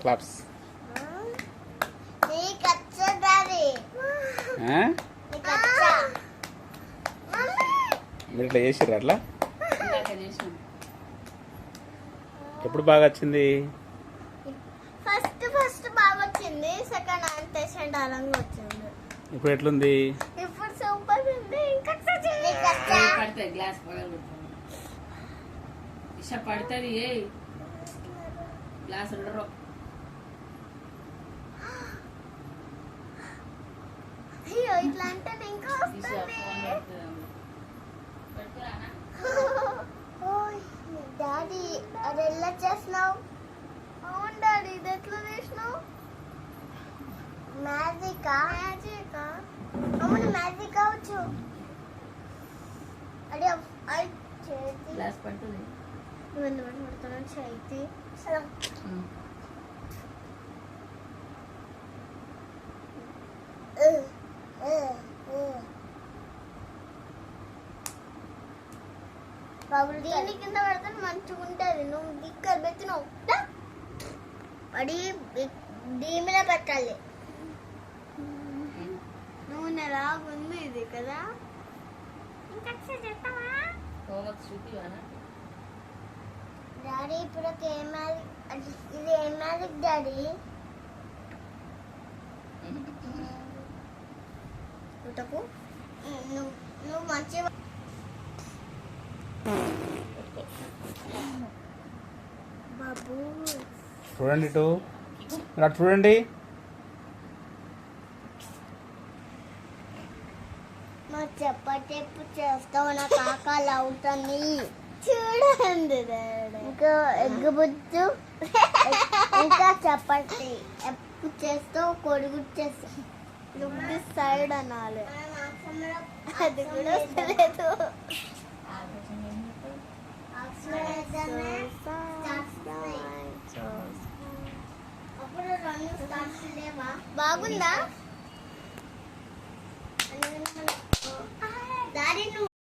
Claps. మీరు ఇట్లా చేసిర్రు అట్లా? ఎప్పుడు బాగా వచ్చింది? ఫస్ట్ బాగా వచ్చింది, సెకండ్ అంటే సెండాలంగా వచ్చింది. ఇప్పుడు ఎట్లుంది? ఇప్పుడు సూపర్ ఉంది. ఇంకా పడుతుంది గ్లాస్ ఇష పడుతుంది. గ్లాస్ ఉండరు. అయ్యో ఇట్లా అంటే ఇంకా డాడీ అది ఎలా చేసినావు? అవును డాడీ, ఇది ఎట్లా చేసినావు? మ్యాజికా? అవును మ్యాజిక్ కావచ్చు. అదే చేతి గ్లాస్ పడుతుంది. ఇవన్నీ పడుతున్నాను చేతి. బాబు దీని కింద పడితే మంచిగా ఉంటుంది. నువ్వు ఇక్కడ పెట్టినావు పడి దీని మీద పెట్టాలి. నూనె లాగుంది ఇది కదా. ఇంకా చెప్తావా డాడీ? ఇప్పుడు ఇది ఏం మ్యాజిక్ డాడీ? నువ్వు మంచిగా బాబు చూడండి, ఇటు అటు చూడండి. మా చెప్పు చేస్తావు, నా కాకాలు అవుతుంది. చూడండి ఇంకా ఎగ్గు బుజ్జు, ఇంకా చపాతి ఎప్పుడు చేస్తావు, కొడుకు చేస్తావు. సైడ్ అనాలి, అది కూడా వస్తలేదు. బాగుందా?